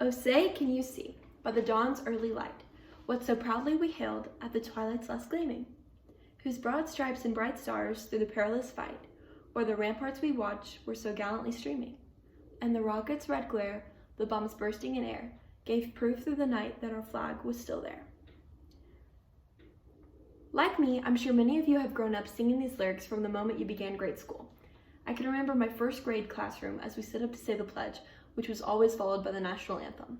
Oh, say, can you see, by the dawn's early light, what so proudly we hailed at the twilight's last gleaming, whose broad stripes and bright stars through the perilous fight, o'er the ramparts we watched were so gallantly streaming, and the rocket's red glare, the bombs bursting in air, gave proof through the night that our flag was still there. Like me, I'm sure many of you have grown up singing these lyrics from the moment you began grade school. I can remember my first grade classroom as we stood up to say the pledge, which was always followed by the national anthem.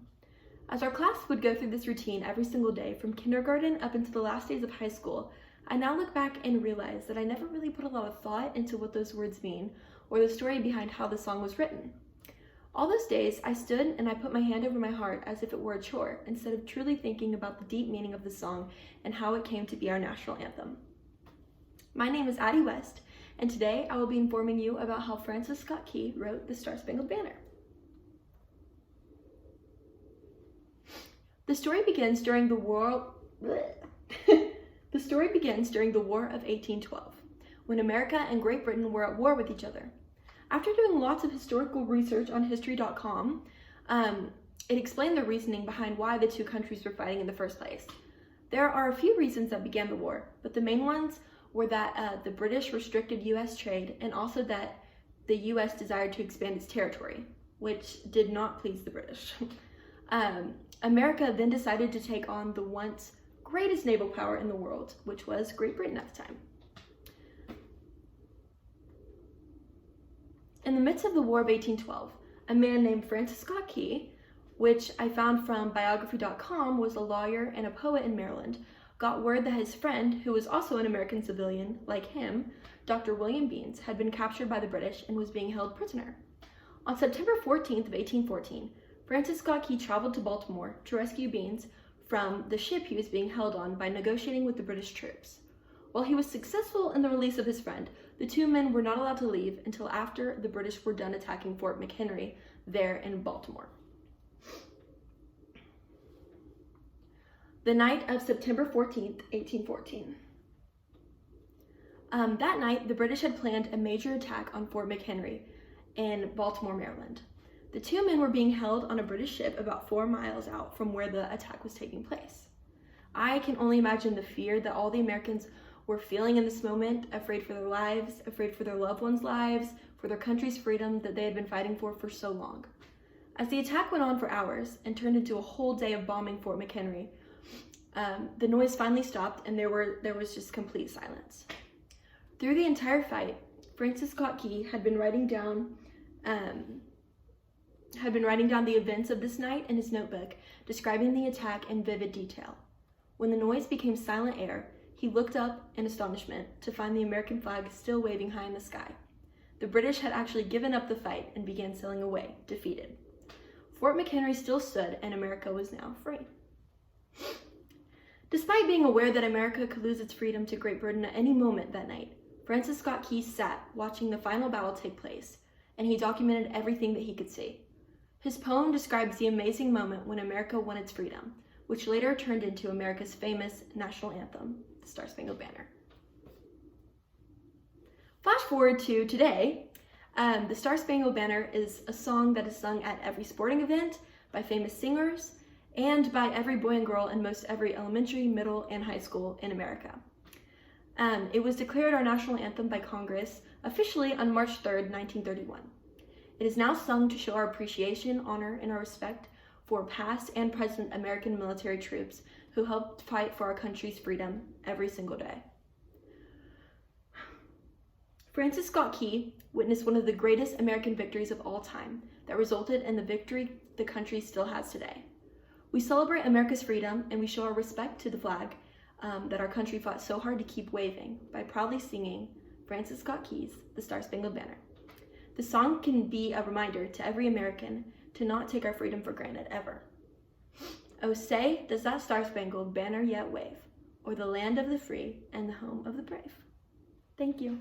As our class would go through this routine every single day, from kindergarten up into the last days of high school, I now look back and realize that I never really put a lot of thought into what those words mean or the story behind how the song was written. All those days, I stood and I put my hand over my heart as if it were a chore, instead of truly thinking about the deep meaning of the song and how it came to be our national anthem. My name is Addie West, and today I will be informing you about how Francis Scott Key wrote the Star-Spangled Banner. The story begins during the War of 1812, when America and Great Britain were at war with each other. After doing lots of historical research on history.com, it explained the reasoning behind why the two countries were fighting in the first place. There are a few reasons that began the war, but the main ones were that the British restricted U.S. trade, and also that the U.S. desired to expand its territory, which did not please the British. America then decided to take on the once greatest naval power in the world, which was Great Britain at the time. In the midst of the War of 1812, a man named Francis Scott Key, which I found from biography.com, was a lawyer and a poet in Maryland, got word that his friend, who was also an American civilian like him, Dr. William Beans, had been captured by the British and was being held prisoner. On September 14th of 1814, Francis Scott Key traveled to Baltimore to rescue Beans from the ship he was being held on by negotiating with the British troops. While he was successful in the release of his friend, the two men were not allowed to leave until after the British were done attacking Fort McHenry there in Baltimore. The night of September 14th, 1814. That night, the British had planned a major attack on Fort McHenry in Baltimore, Maryland. The two men were being held on a British ship about 4 miles out from where the attack was taking place. I can only imagine the fear that all the Americans were feeling in this moment, afraid for their lives, afraid for their loved ones' lives, for their country's freedom that they had been fighting for so long. As the attack went on for hours and turned into a whole day of bombing Fort McHenry, the noise finally stopped and there was just complete silence. Through the entire fight, Francis Scott Key had been writing down the events of this night in his notebook, describing the attack in vivid detail. When the noise became silent air, he looked up in astonishment to find the American flag still waving high in the sky. The British had actually given up the fight and began sailing away, defeated. Fort McHenry still stood, and America was now free. Despite being aware that America could lose its freedom to Great Britain at any moment that night, Francis Scott Key sat watching the final battle take place, and he documented everything that he could see. His poem describes the amazing moment when America won its freedom, which later turned into America's famous national anthem, the Star-Spangled Banner. Flash forward to today. The Star-Spangled Banner is a song that is sung at every sporting event by famous singers and by every boy and girl in most every elementary, middle, and high school in America. It was declared our national anthem by Congress officially on March 3rd, 1931. It is now sung to show our appreciation, honor, and our respect for past and present American military troops who helped fight for our country's freedom every single day. Francis Scott Key witnessed one of the greatest American victories of all time that resulted in the victory the country still has today. We celebrate America's freedom and we show our respect to the flag that our country fought so hard to keep waving by proudly singing Francis Scott Key's The Star-Spangled Banner. The song can be a reminder to every American to not take our freedom for granted ever. Oh, say, does that star-spangled banner yet wave, o'er the land of the free and the home of the brave? Thank you.